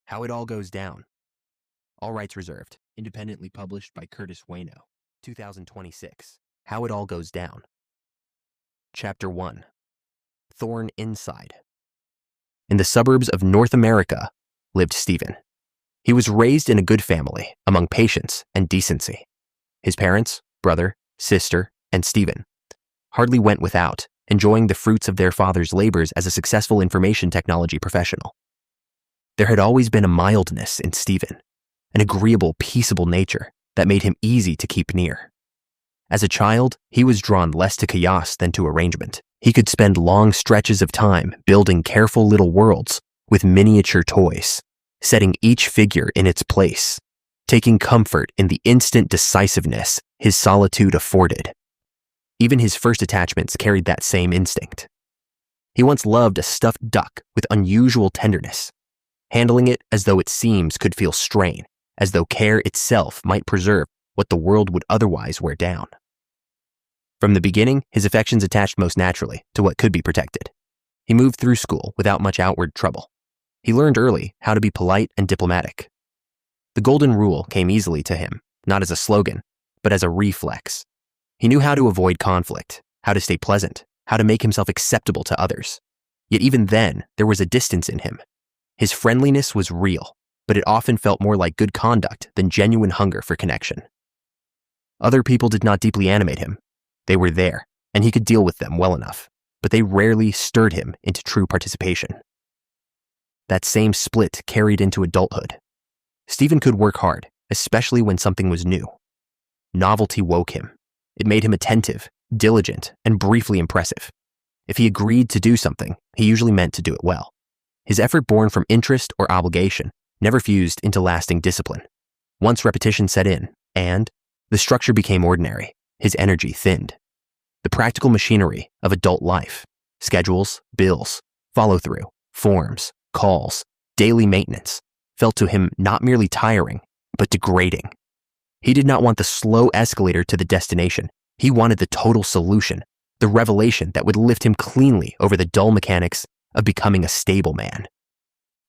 How It All Goes Down. All rights reserved. Independently published by Curtis Wayno. 2026. How It All Goes Down. Chapter 1. Thorn Inside. In the suburbs of North America lived Stephen. He was raised in a good family among patience and decency. His parents, brother, sister, and Stephen hardly went without, enjoying the fruits of their father's labors as a successful information technology professional. There had always been a mildness in Stephen, an agreeable, peaceable nature that made him easy to keep near. As a child, he was drawn less to chaos than to arrangement. He could spend long stretches of time building careful little worlds with miniature toys, setting each figure in its place, taking comfort in the instant decisiveness his solitude afforded. Even his first attachments carried that same instinct. He once loved a stuffed duck with unusual tenderness, handling it as though its seams could feel strain, as though care itself might preserve what the world would otherwise wear down. From the beginning, his affections attached most naturally to what could be protected. He moved through school without much outward trouble. He learned early how to be polite and diplomatic. The golden rule came easily to him, not as a slogan, but as a reflex. He knew how to avoid conflict, how to stay pleasant, how to make himself acceptable to others. Yet even then, there was a distance in him. His friendliness was real, but it often felt more like good conduct than genuine hunger for connection. Other people did not deeply animate him. They were there, and he could deal with them well enough, but they rarely stirred him into true participation. That same split carried into adulthood. Stephen could work hard, especially when something was new. Novelty woke him. It made him attentive, diligent, and briefly impressive. If he agreed to do something, he usually meant to do it well. His effort born from interest or obligation never fused into lasting discipline. Once repetition set in, and the structure became ordinary, his energy thinned. The practical machinery of adult life, schedules, bills, follow-through, forms, calls, daily maintenance, felt to him not merely tiring, but degrading. He did not want the slow escalator to the destination. He wanted the total solution, the revelation that would lift him cleanly over the dull mechanics of becoming a stable man.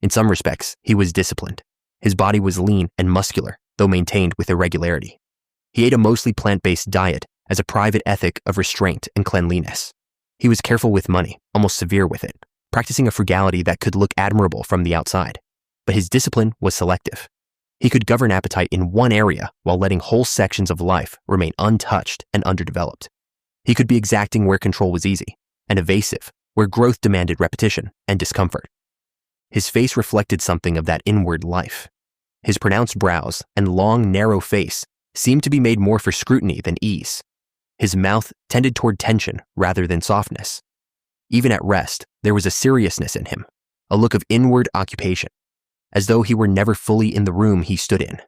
In some respects, he was disciplined. His body was lean and muscular, though maintained with irregularity. He ate a mostly plant-based diet as a private ethic of restraint and cleanliness. He was careful with money, almost severe with it, practicing a frugality that could look admirable from the outside. But his discipline was selective. He could govern appetite in one area while letting whole sections of life remain untouched and underdeveloped. He could be exacting where control was easy, and evasive where growth demanded repetition and discomfort. His face reflected something of that inward life. His pronounced brows and long, narrow face seemed to be made more for scrutiny than ease. His mouth tended toward tension rather than softness. Even at rest, there was a seriousness in him, a look of inward occupation, as though he were never fully in the room he stood in.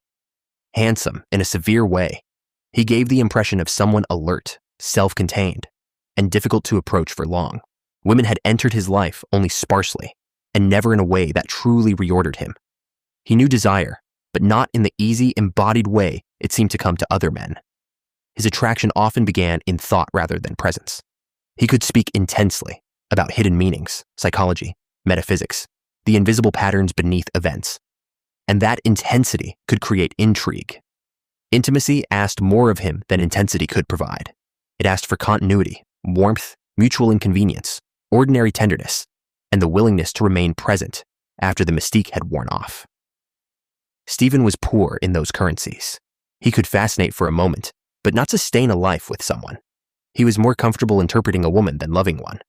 Handsome in a severe way, he gave the impression of someone alert, self-contained, and difficult to approach for long. Women had entered his life only sparsely, and never in a way that truly reordered him. He knew desire, but not in the easy, embodied way it seemed to come to other men. His attraction often began in thought rather than presence. He could speak intensely about hidden meanings, psychology, metaphysics, the invisible patterns beneath events. And that intensity could create intrigue. Intimacy asked more of him than intensity could provide. It asked for continuity, warmth, mutual inconvenience, ordinary tenderness, and the willingness to remain present after the mystique had worn off. Stephen was poor in those currencies. He could fascinate for a moment, but not sustain a life with someone. He was more comfortable interpreting a woman than loving one.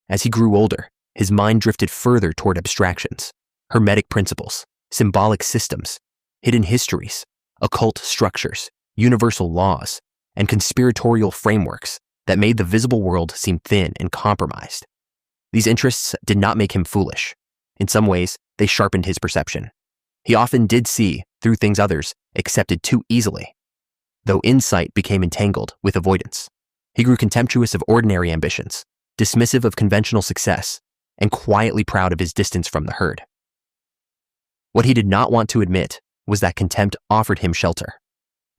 As he grew older, his mind drifted further toward abstractions, hermetic principles, symbolic systems, hidden histories, occult structures, universal laws, and conspiratorial frameworks that made the visible world seem thin and compromised. These interests did not make him foolish. In some ways, they sharpened his perception. He often did see through things others accepted too easily, though insight became entangled with avoidance. He grew contemptuous of ordinary ambitions, dismissive of conventional success, and quietly proud of his distance from the herd. What he did not want to admit was that contempt offered him shelter.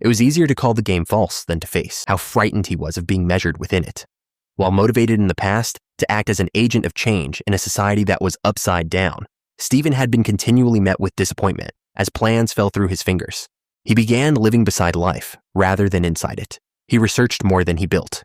It was easier to call the game false than to face how frightened he was of being measured within it. While motivated in the past to act as an agent of change in a society that was upside down, Stephen had been continually met with disappointment as plans fell through his fingers. He began living beside life rather than inside it. He researched more than he built.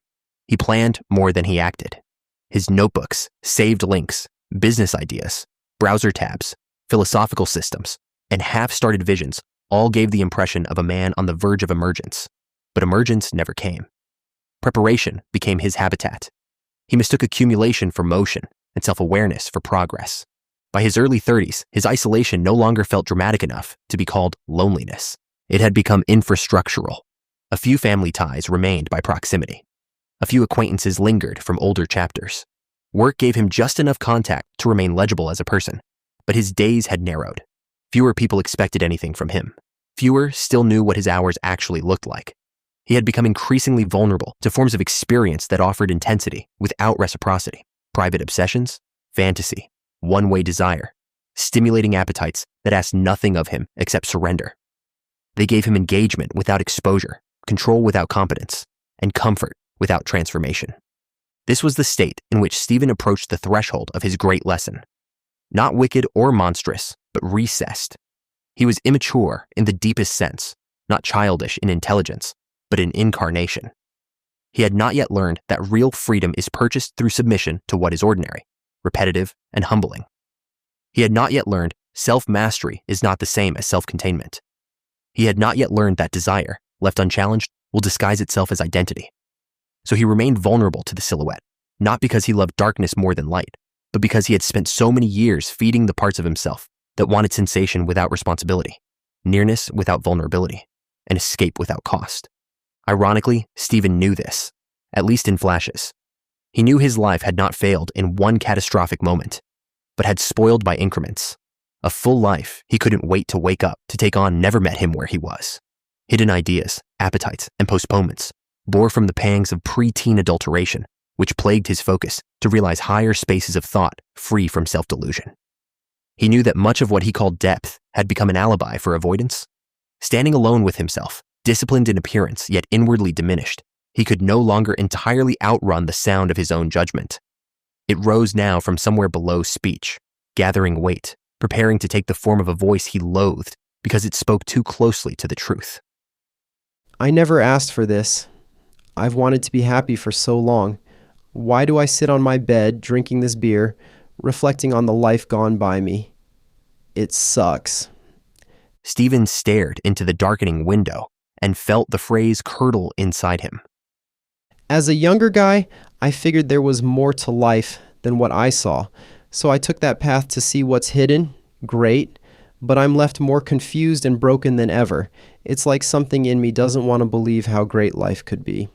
He planned more than he acted. His notebooks, saved links, business ideas, browser tabs, philosophical systems, and half-started visions all gave the impression of a man on the verge of emergence. But emergence never came. Preparation became his habitat. He mistook accumulation for motion and self-awareness for progress. By his early 30s, his isolation no longer felt dramatic enough to be called loneliness. It had become infrastructural. A few family ties remained by proximity. A few acquaintances lingered from older chapters. Work gave him just enough contact to remain legible as a person, but his days had narrowed. Fewer people expected anything from him. Fewer still knew what his hours actually looked like. He had become increasingly vulnerable to forms of experience that offered intensity without reciprocity, private obsessions, fantasy, one-way desire, stimulating appetites that asked nothing of him except surrender. They gave him engagement without exposure, control without competence, and comfort without transformation. This was the state in which Stephen approached the threshold of his great lesson. Not wicked or monstrous, but recessed. He was immature in the deepest sense, not childish in intelligence, but in incarnation. He had not yet learned that real freedom is purchased through submission to what is ordinary, repetitive, and humbling. He had not yet learned self-mastery is not the same as self-containment. He had not yet learned that desire, left unchallenged, will disguise itself as identity. So he remained vulnerable to the silhouette, not because he loved darkness more than light, but because he had spent so many years feeding the parts of himself that wanted sensation without responsibility, nearness without vulnerability, and escape without cost. Ironically, Stephen knew this, at least in flashes. He knew his life had not failed in one catastrophic moment, but had spoiled by increments. A full life he couldn't wait to wake up to take on never met him where he was. Hidden ideas, appetites, and postponements bore from the pangs of pre-teen adulteration, which plagued his focus to realize higher spaces of thought free from self-delusion. He knew that much of what he called depth had become an alibi for avoidance. Standing alone with himself, disciplined in appearance yet inwardly diminished, he could no longer entirely outrun the sound of his own judgment. It rose now from somewhere below speech, gathering weight, preparing to take the form of a voice he loathed because it spoke too closely to the truth. I never asked for this. I've wanted to be happy for so long. Why do I sit on my bed drinking this beer, reflecting on the life gone by me? It sucks. Stephen stared into the darkening window and felt the phrase curdle inside him. As a younger guy, I figured there was more to life than what I saw, so I took that path to see what's hidden. Great, but I'm left more confused and broken than ever. It's like something in me doesn't want to believe how great life could be.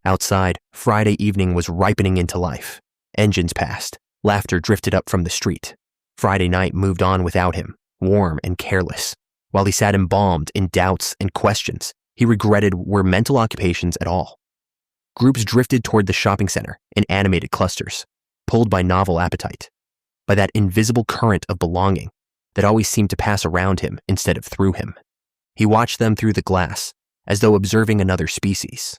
Outside, Friday evening was ripening into life. Engines passed. Laughter drifted up from the street. Friday night moved on without him, warm and careless. While he sat embalmed in doubts and questions he regretted were mental occupations at all. Groups drifted toward the shopping center in animated clusters, pulled by novel appetite, by that invisible current of belonging that always seemed to pass around him instead of through him. He watched them through the glass, as though observing another species.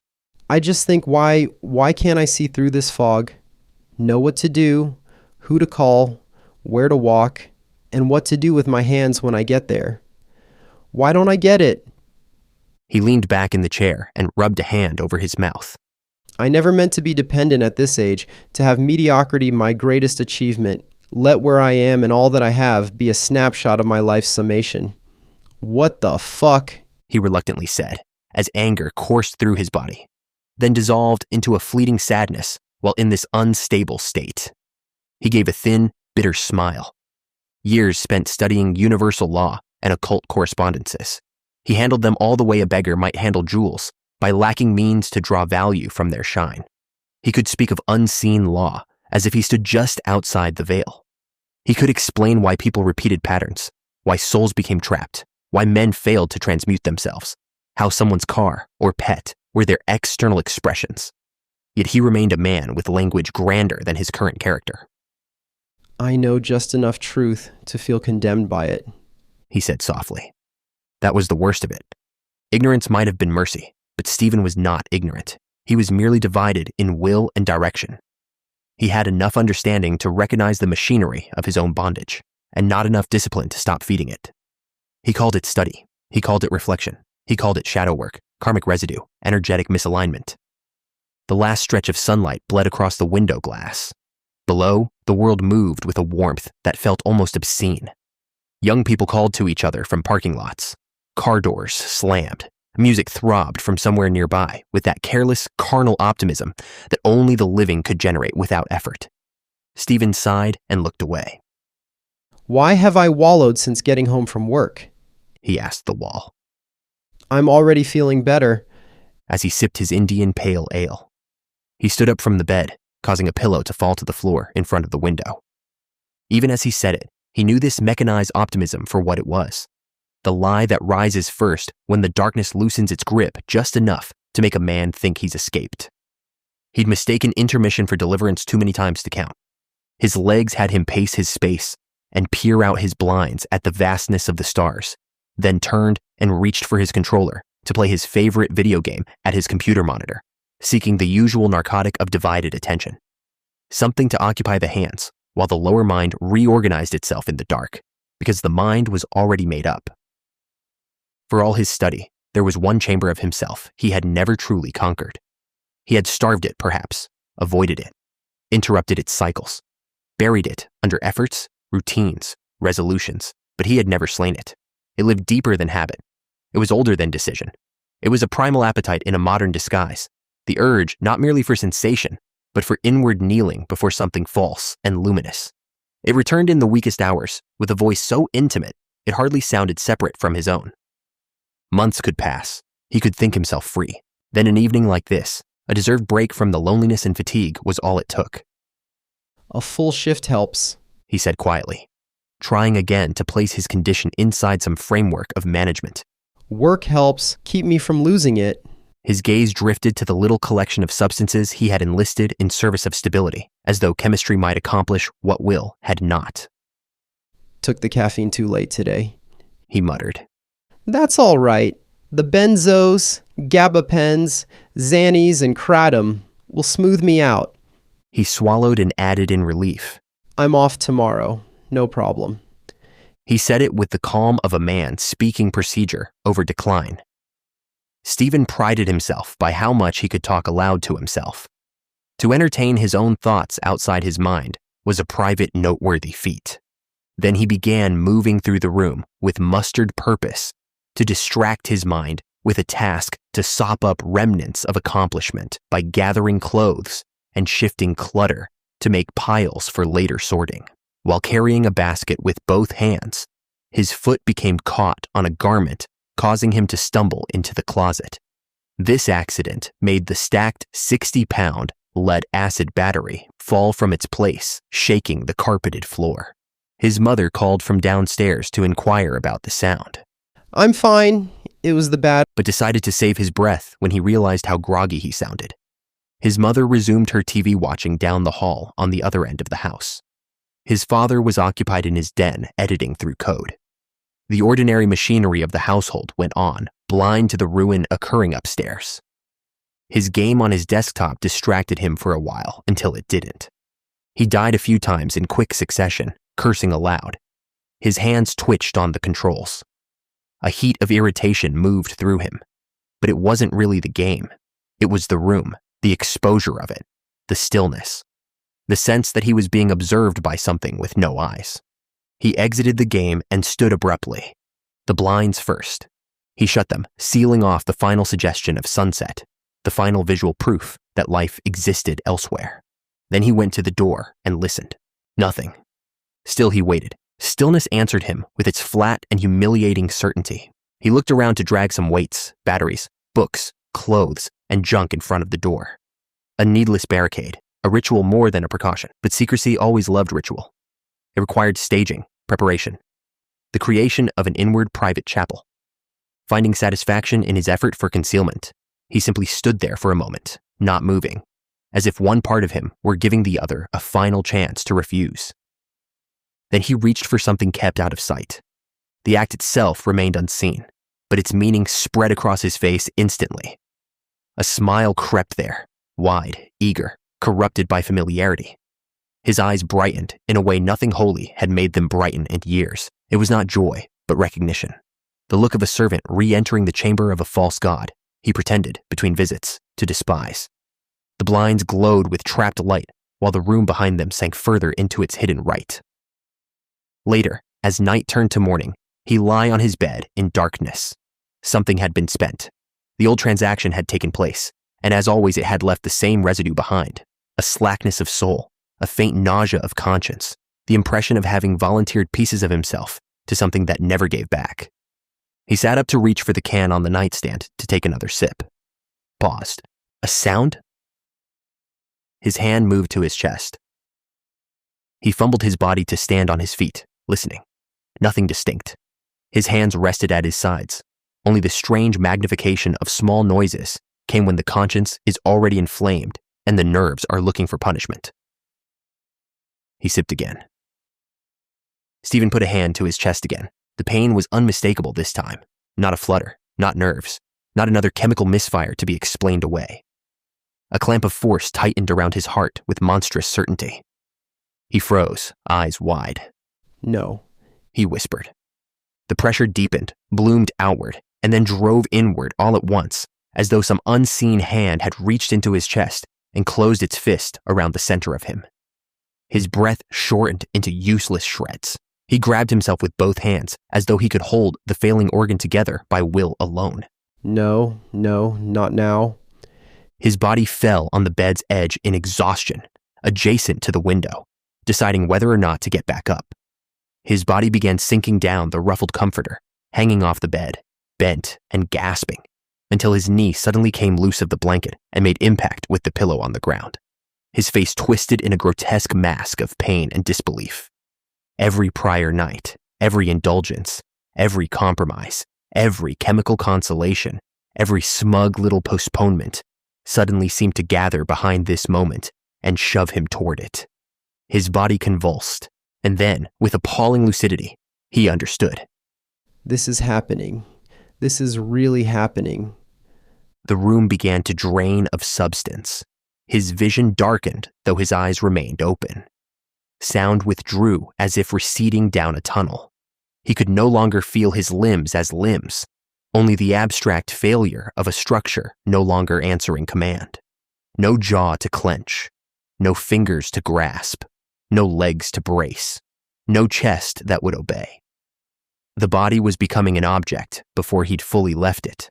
I just think, why can't I see through this fog, know what to do, who to call, where to walk, and what to do with my hands when I get there? Why don't I get it? He leaned back in the chair and rubbed a hand over his mouth. I never meant to be dependent at this age, to have mediocrity my greatest achievement. Let where I am and all that I have be a snapshot of my life's summation. What the fuck? He reluctantly said, as anger coursed through his body, then dissolved into a fleeting sadness while in this unstable state. He gave a thin, bitter smile. Years spent studying universal law and occult correspondences. He handled them all the way a beggar might handle jewels, by lacking means to draw value from their shine. He could speak of unseen law as if he stood just outside the veil. He could explain why people repeated patterns, why souls became trapped, why men failed to transmute themselves, how someone's car or pet were their external expressions. Yet he remained a man with language grander than his current character. I know just enough truth to feel condemned by it, he said softly. That was the worst of it. Ignorance might have been mercy, but Stephen was not ignorant. He was merely divided in will and direction. He had enough understanding to recognize the machinery of his own bondage. and not enough discipline to stop feeding it. He called it study. He called it reflection. He called it shadow work, karmic residue, energetic misalignment. The last stretch of sunlight bled across the window glass. Below, the world moved with a warmth that felt almost obscene. Young people called to each other from parking lots. Car doors slammed. Music throbbed from somewhere nearby with that careless, carnal optimism that only the living could generate without effort. Stephen sighed and looked away. Why have I wallowed since getting home from work? He asked the wall. I'm already feeling better. As he sipped his Indian pale ale. He stood up from the bed, causing a pillow to fall to the floor in front of the window. Even as he said it, he knew this mechanized optimism for what it was. The lie that rises first when the darkness loosens its grip just enough to make a man think he's escaped. He'd mistaken intermission for deliverance too many times to count. His legs had him pace his space and peer out his blinds at the vastness of the stars, then turned and reached for his controller to play his favorite video game at his computer monitor, seeking the usual narcotic of divided attention. Something to occupy the hands, while the lower mind reorganized itself in the dark, because the mind was already made up. For all his study, there was one chamber of himself he had never truly conquered. He had starved it, perhaps, avoided it, interrupted its cycles, buried it under efforts, routines, resolutions, but he had never slain it. It lived deeper than habit. It was older than decision. It was a primal appetite in a modern disguise, the urge not merely for sensation, but for inward kneeling before something false and luminous. It returned in the weakest hours, with a voice so intimate it hardly sounded separate from his own. Months could pass. He could think himself free. Then an evening like this, a deserved break from the loneliness and fatigue was all it took. A full shift helps, he said quietly, trying again to place his condition inside some framework of management. Work helps keep me from losing it. His gaze drifted to the little collection of substances he had enlisted in service of stability, as though chemistry might accomplish what will had not. Took the caffeine too late today, he muttered. That's all right. The benzos, gabapens, xannies, and kratom will smooth me out. He swallowed and added in relief. I'm off tomorrow. No problem. He said it with the calm of a man speaking procedure over decline. Stephen prided himself by how much he could talk aloud to himself. To entertain his own thoughts outside his mind was a private, noteworthy feat. Then he began moving through the room with mustered purpose to distract his mind with a task to sop up remnants of accomplishment by gathering clothes and shifting clutter to make piles for later sorting. While carrying a basket with both hands, his foot became caught on a garment, causing him to stumble into the closet. This accident made the stacked 60-pound lead-acid battery fall from its place, shaking the carpeted floor. His mother called from downstairs to inquire about the sound. I'm fine. It was the bat. But decided to save his breath when he realized how groggy he sounded. His mother resumed her TV watching down the hall on the other end of the house. His father was occupied in his den editing through code. The ordinary machinery of the household went on, blind to the ruin occurring upstairs. His game on his desktop distracted him for a while until it didn't. He died a few times in quick succession, cursing aloud. His hands twitched on the controls. A heat of irritation moved through him. But it wasn't really the game. It was the room, the exposure of it, the stillness, the sense that he was being observed by something with no eyes. He exited the game and stood abruptly. The blinds first. He shut them, sealing off the final suggestion of sunset, the final visual proof that life existed elsewhere. Then he went to the door and listened. Nothing. Still he waited. Stillness answered him with its flat and humiliating certainty. He looked around to drag some weights, batteries, books, clothes, and junk in front of the door. A needless barricade, a ritual more than a precaution, but secrecy always loved ritual. It required staging, preparation, the creation of an inward private chapel. Finding satisfaction in his effort for concealment, he simply stood there for a moment, not moving, as if one part of him were giving the other a final chance to refuse. Then he reached for something kept out of sight. The act itself remained unseen, but its meaning spread across his face instantly. A smile crept there, wide, eager, corrupted by familiarity. His eyes brightened in a way nothing holy had made them brighten in years. It was not joy, but recognition. The look of a servant re-entering the chamber of a false god he pretended, between visits, to despise. The blinds glowed with trapped light, while the room behind them sank further into its hidden rite. Later, as night turned to morning, he lay on his bed in darkness. Something had been spent. The old transaction had taken place, and as always it had left the same residue behind, a slackness of soul, a faint nausea of conscience, the impression of having volunteered pieces of himself to something that never gave back. He sat up to reach for the can on the nightstand to take another sip. Paused. A sound? His hand moved to his chest. He fumbled his body to stand on his feet, listening. Nothing distinct. His hands rested at his sides. Only the strange magnification of small noises came when the conscience is already inflamed and the nerves are looking for punishment. He sipped again. Stephen put a hand to his chest again. The pain was unmistakable this time. Not a flutter, not nerves, not another chemical misfire to be explained away. A clamp of force tightened around his heart with monstrous certainty. He froze, eyes wide. No, he whispered. The pressure deepened, bloomed outward, and then drove inward all at once, as though some unseen hand had reached into his chest and closed its fist around the center of him. His breath shortened into useless shreds. He grabbed himself with both hands, as though he could hold the failing organ together by will alone. No, not now. His body fell on the bed's edge in exhaustion, adjacent to the window, deciding whether or not to get back up. His body began sinking down the ruffled comforter, hanging off the bed, bent and gasping, until his knee suddenly came loose of the blanket and made impact with the pillow on the ground. His face twisted in a grotesque mask of pain and disbelief. Every prior night, every indulgence, every compromise, every chemical consolation, every smug little postponement suddenly seemed to gather behind this moment and shove him toward it. His body convulsed, and then, with appalling lucidity, he understood. This is happening. This is really happening. The room began to drain of substance. His vision darkened, though his eyes remained open. Sound withdrew as if receding down a tunnel. He could no longer feel his limbs as limbs, only the abstract failure of a structure no longer answering command. No jaw to clench, no fingers to grasp, no legs to brace, no chest that would obey. The body was becoming an object before he'd fully left it.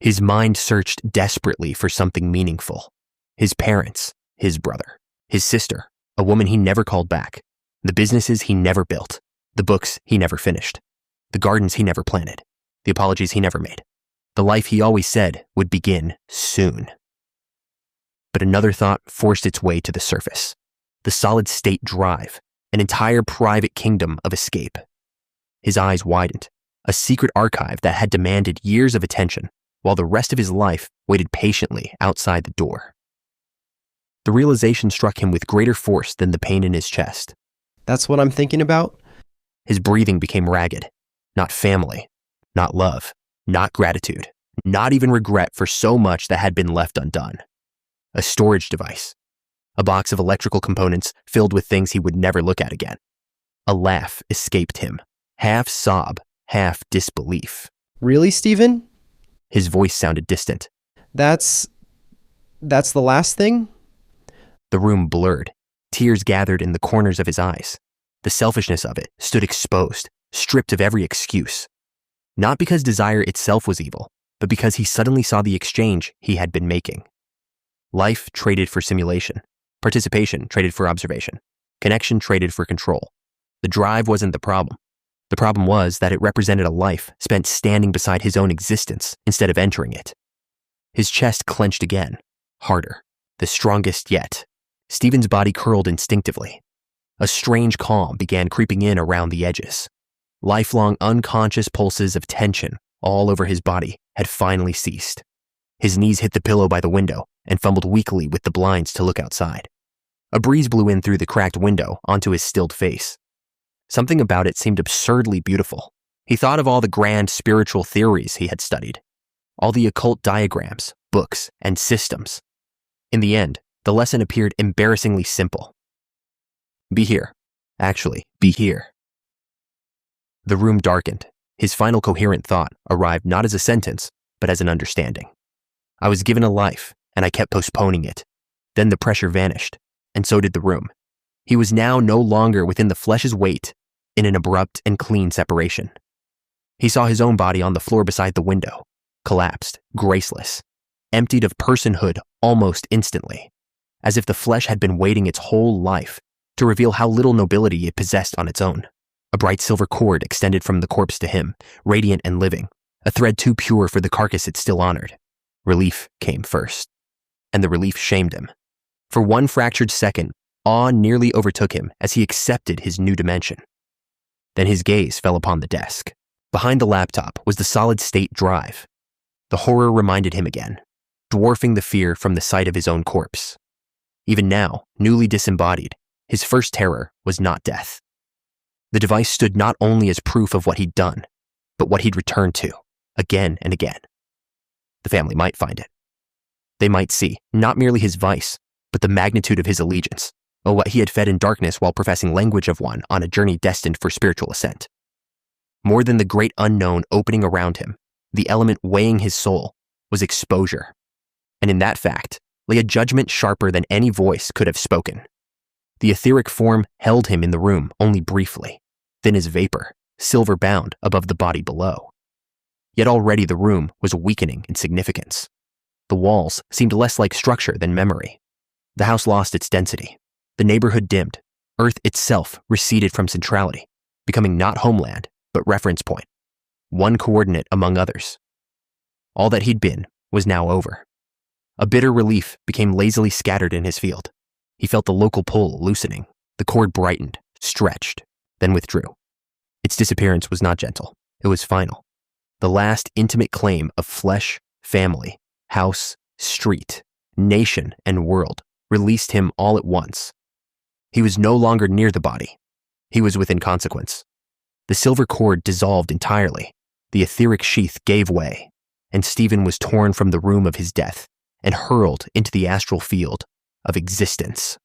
His mind searched desperately for something meaningful. His parents, his brother, his sister, a woman he never called back, the businesses he never built, the books he never finished, the gardens he never planted, the apologies he never made, the life he always said would begin soon. But another thought forced its way to the surface. The solid-state drive, an entire private kingdom of escape. His eyes widened, a secret archive that had demanded years of attention, while the rest of his life waited patiently outside the door. The realization struck him with greater force than the pain in his chest. That's what I'm thinking about? His breathing became ragged. Not family, not love, not gratitude, not even regret for so much that had been left undone. A storage device. A box of electrical components filled with things he would never look at again. A laugh escaped him, half sob, half disbelief. Really, Stephen? His voice sounded distant. That's the last thing? The room blurred. Tears gathered in the corners of his eyes. The selfishness of it stood exposed, stripped of every excuse. Not because desire itself was evil, but because he suddenly saw the exchange he had been making. Life traded for simulation. Participation traded for observation. Connection traded for control. The drive wasn't the problem. The problem was that it represented a life spent standing beside his own existence instead of entering it. His chest clenched again, harder, the strongest yet. Stephen's body curled instinctively. A strange calm began creeping in around the edges. Lifelong unconscious pulses of tension all over his body had finally ceased. His knees hit the pillow by the window and fumbled weakly with the blinds to look outside. A breeze blew in through the cracked window onto his stilled face. Something about it seemed absurdly beautiful. He thought of all the grand spiritual theories he had studied, all the occult diagrams, books, and systems. In the end, the lesson appeared embarrassingly simple. Be here. Actually, be here. The room darkened. His final coherent thought arrived not as a sentence, but as an understanding. I was given a life, and I kept postponing it. Then the pressure vanished, and so did the room. He was now no longer within the flesh's weight in an abrupt and clean separation. He saw his own body on the floor beside the window, collapsed, graceless, emptied of personhood almost instantly, as if the flesh had been waiting its whole life to reveal how little nobility it possessed on its own. A bright silver cord extended from the corpse to him, radiant and living, a thread too pure for the carcass it still honored. Relief came first, and the relief shamed him. For one fractured second, awe nearly overtook him as he accepted his new dimension. Then his gaze fell upon the desk. Behind the laptop was the solid-state drive. The horror reminded him again, dwarfing the fear from the sight of his own corpse. Even now, newly disembodied, his first terror was not death. The device stood not only as proof of what he'd done, but what he'd returned to, again and again. The family might find it. They might see not merely his vice, but the magnitude of his allegiance, or what he had fed in darkness while professing language of one on a journey destined for spiritual ascent. More than the great unknown opening around him, the element weighing his soul was exposure. And in that fact lay a judgment sharper than any voice could have spoken. The etheric form held him in the room only briefly, thin as vapor, silver-bound above the body below. Yet already the room was weakening in significance. The walls seemed less like structure than memory. The house lost its density. The neighborhood dimmed. Earth itself receded from centrality, becoming not homeland, but reference point, one coordinate among others. All that he'd been was now over. A bitter relief became lazily scattered in his field. He felt the local pull loosening. The cord brightened, stretched, then withdrew. Its disappearance was not gentle. It was final. The last intimate claim of flesh, family, house, street, nation, and world released him all at once. He was no longer near the body. He was within consequence. The silver cord dissolved entirely. The etheric sheath gave way, and Stephen was torn from the room of his death and hurled into the astral field of existence.